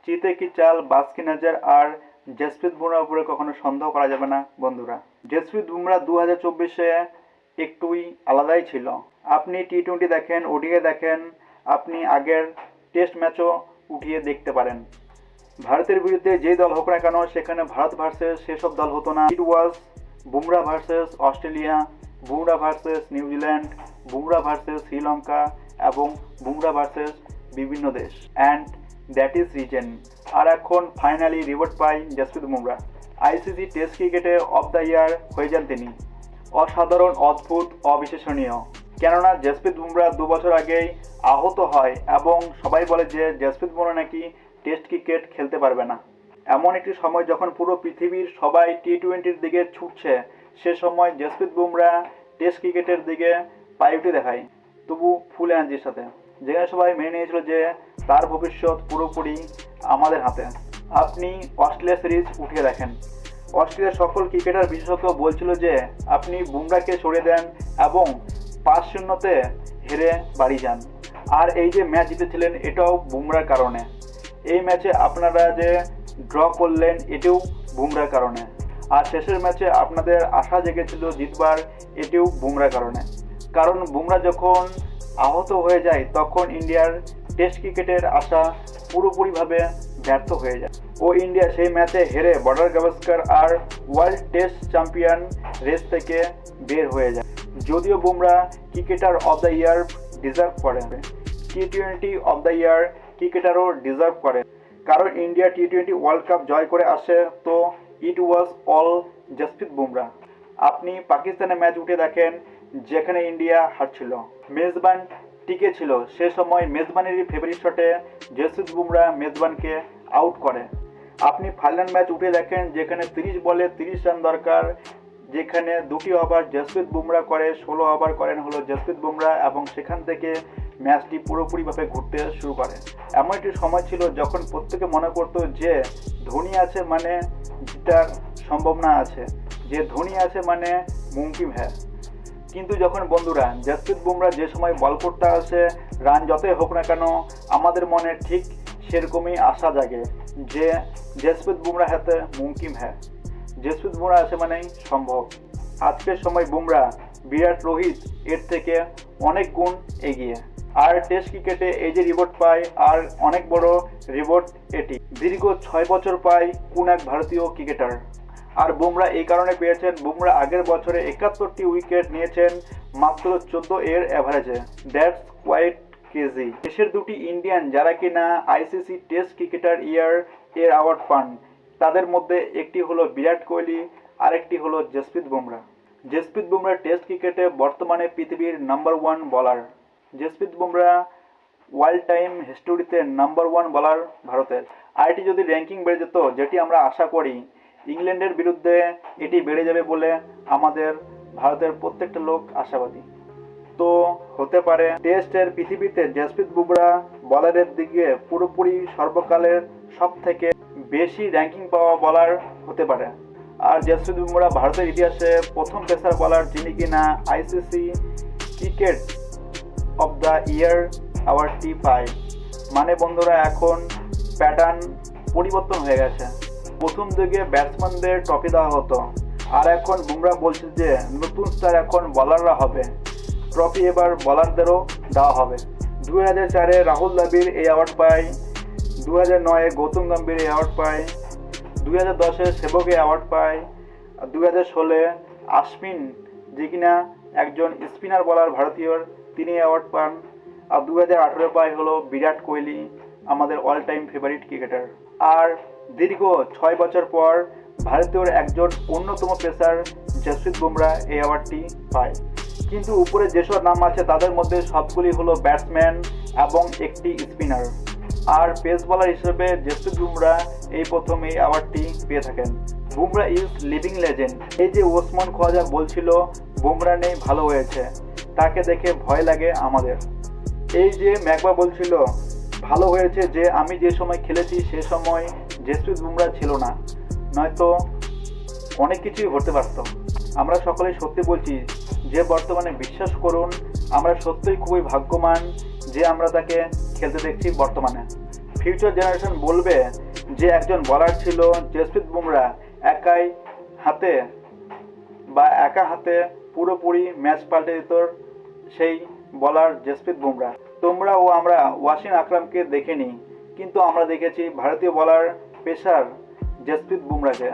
চিতে কি চাল, বাস কি নজর, আর জসপ্রীত বুমরার উপরে কখনো সন্দেহ করা যাবে না বন্ধুরা। জসপ্রীত বুমরা 2024-এ একটুই আলাদাই ছিল। আপনি টি-20 দেখেন, ওডিআই দেখেন, আপনি আগের টেস্ট ম্যাচও উঠিয়ে দেখতে পারেন। ভারতের বিরুদ্ধে যেই দল হোক না কেন সেখানে ভারত ভার্সেস সেসব দল হতো না। It was Bumrah versus Australia, Bumrah versus New Zealand, Bumrah versus Sri Lanka এবং বুমরা ভার্সেস বিভিন্ন দেশ। And that is reason. আর এখন ফাইনালি রিওয়ার্ড পাই জসপ্রীত বুমরা। আইসিসি টেস্ট ক্রিকেটে অফ দ্য ইয়ার হয়ে যান তিনি। অসাধারণ, অদ্ভুত, অবিশ্বাসনীয়। কেননা জসপ্রীত বুমরা 2 বছর আগেই আহত হয় এবং সবাই বলে যে জসপ্রীত বুমরা নাকি টেস্ট ক্রিকেট খেলতে পারবে না। এমন একটি সময় যখন পুরো পৃথিবীর সবাই টি-20-র দিকে ছুটছে, সে সময় জসপ্রীত বুমরা টেস্ট ক্রিকেটের দিকে প্রায়োরিটি দেখায়, তবু ফুল এনার্জির সাথে, যেখানে সবাই মেনে নিয়েছিল যে তার ভবিষ্যৎ পুরোপুরি আমাদের হাতে। আপনি অস্ট্রেলিয়া সিরিজ উঠিয়ে দেখেন। অস্ট্রেলিয়ার সকল ক্রিকেটার বিশেষজ্ঞ বলছিল যে আপনি বুমরাকে সরিয়ে দেন এবং 5-0-তে হেরে বাড়ি যান। আর এই যে ম্যাচ জিতেছিলেন এটাও বুমরার কারণে। এই ম্যাচে আপনারা যে ড্র করলেন এটিও বুমরার কারণে। আর শেষের ম্যাচে আপনাদের আশা জেগেছিল জিতবার, এটিও বুমরার কারণে। কারণ বুমরা যখন আহত হয়ে যায় তখন ইন্ডিয়ার টেস্ট ক্রিকেটের আশা পুরোপুরিভাবে ব্যর্থ হয়ে যায় ও ইন্ডিয়া সেই ম্যাচে হেরে বর্ডার গাভাস্কার আর ওয়ার্ল্ড টেস্ট চ্যাম্পিয়ন রেস থেকে বের হয়ে যায়। যদিও Bumrah cricketer of the year deserve করেন, টি-20 অফ দ্য ইয়ার ক্রিকেটারও ডিজার্ভ করে, কারণ ইন্ডিয়া টি-20 ওয়ার্ল্ড কাপ জয় করে আসে, তো ইট ওয়াজ অল জসপ্রীত বুমরা। আপনি পাকিস্তানের ম্যাচ উঠে দেখেন যেখানে ইন্ডিয়া হারছিল, মেজবান টিকে ছিল, সে সময় মেজবানেরই ফেভারিট শটে জসপ্রীত বুমরা মেজবানকে আউট করে। আপনি ফাইনাল ম্যাচ উঠে দেখেন যেখানে 30 বলে 30 রান দরকার, যেখানে 2টি ওভার জসপ্রীত বুমরা করে, 16 ওভার করেন হলো জসপ্রীত বুমরা এবং সেখান থেকে ম্যাচটি পুরোপুরিভাবে ঘুরতে শুরু করে। এমন একটি সময় ছিল যখন প্রত্যেকে মনে করতো যে ধোনি আছে মানে জেতার সম্ভাবনা আছে, যে ধোনি আছে মানে মুমকিন হ্যাঁ। কিন্তু যখন বন্ধুরা জসপ্রীত বুমরা যে সময় বল করতে আসে, রান যতই হোক না কেন আমাদের মনে ঠিক সেরকমই আশা জাগে যে জসপ্রীত বুমরা হাতে মুমকিন হ্যাঁ, জসপ্রীত বুমরা আছে মানেই সম্ভব। আজকের সময় বুমরা, বিরাট, রোহিত এর থেকে অনেক গুণ এগিয়ে। আর টেস্ট ক্রিকেটে এই যে রিওয়ার্ড পায়, আর অনেক বড় রিওয়ার্ড এটি। দীর্ঘ 6 বছর পায় কোন এক ভারতীয় ক্রিকেটার। আর বুমরা এই কারণে পেয়েছেন, বুমরা আগের বছরে 71টি উইকেট নিয়েছেন মাত্র 14 এর অ্যাভারেজে। That's quite crazy. দেশের 2টি ইন্ডিয়ান যারা কিনা আইসিসি টেস্ট ক্রিকেটার ইয়ার এর অ্যাওয়ার্ড পান, তাদের মধ্যে একটি হলো বিরাট কোহলি, আরেকটি হলো জসপ্রীত বুমরা। জসপ্রীত বুমরা টেস্ট ক্রিকেটে বর্তমানে পৃথিবীর number 1 bowler. Jasprit Bumrah world time হিস্টোরিতে নাম্বার 1 বলার ভারতের। আর এটি যদি র্যাঙ্কিং বেড়ে যেত, যেটি আমরা আশা করি, ইংল্যান্ডের বিরুদ্ধে এটি বেড়ে যাবে বলে আমাদের ভারতের প্রত্যেকটা লোক আশাবাদী। তো হতে পারে টেস্টের পৃথিবীতে জসপ্রীত বুমরা বলারের দিকে পুরোপুরি সর্বকালের সব থেকে বেশি র্যাঙ্কিং পাওয়া বলার হতে পারে। আর জসপ্রীত বুমরা ভারতের ইতিহাসে প্রথম পেসার বলার যিনি কিনা ICC cricket of the year অ্যাওয়ার্ডটি পায়। মানে বন্ধুরা এখন প্যাটার্ন পরিবর্তন হয়ে গেছে। প্রথম দিকে ব্যাটসম্যানদের ট্রফি দেওয়া হতো, আর এখন বুমরা বলছে যে নতুন স্টার এখন বলাররা হবে, ট্রফি এবার বলারদেরও দেওয়া হবে। 2004-এ রাহুল দ্রাবিড় এই অ্যাওয়ার্ড পায়, 2009-এ গৌতম গম্ভীর এই অ্যাওয়ার্ড পায়, 2010-এ সেবক এই অ্যাওয়ার্ড পায়, আর 2016-এ আশ্বিন যে কিনা একজন স্পিনার বলার ভারতীয়, তিনি অ্যাওয়ার্ড পান। আর 2018-এ পায় হলো বিরাট কোহলি, আমাদের অল টাইম ফেভারিট ক্রিকেটার। আর দীর্ঘ 6 বছর পর ভারতীয় একজন অন্যতম পেসার জসপ্রীত বুমরা এই অ্যাওয়ার্ডটি পায়। কিন্তু উপরে যেসব নাম আছে তাদের মধ্যে সবগুলি হলো ব্যাটসম্যান এবং একটি স্পিনার। আর পেস বলার হিসেবে জসপ্রীত বুমরা এই প্রথম এই অ্যাওয়ার্ডটি পেয়ে থাকেন। Bumrah is living legend. এই যে ওসমান খোয়াজা বলছিল বুমরা নেই ভালো হয়েছে, তাকে দেখে ভয় লাগে আমাদের। এই যে ম্যাকবা বলছিল ভালো হয়েছে যে আমি যে সময় খেলেছি সে সময় জসপ্রীত বুমরা ছিল না, নয়তো অনেক কিছুই ঘটতে পারত। আমরা সকলেই সত্যি বলছি যে বর্তমানে বিশ্বাস করুন আমরা সত্যিই খুবই ভাগ্যবান যে আমরা তাকে খেলতে দেখছি বর্তমানে। ফিউচার জেনারেশন বলবে যে একজন বলার ছিল জসপ্রীত বুমরা একা হাতে পুরোপুরি ম্যাচ পাল্টে দিত সেই বলার জসপ্রীত বুমরা। তোমরা ও আমরা ওয়াসিম আকরামকে দেখিনি, কিন্তু আমরা দেখেছি ভারতীয় বলার পেসার জসপ্রীত বুমরাকে।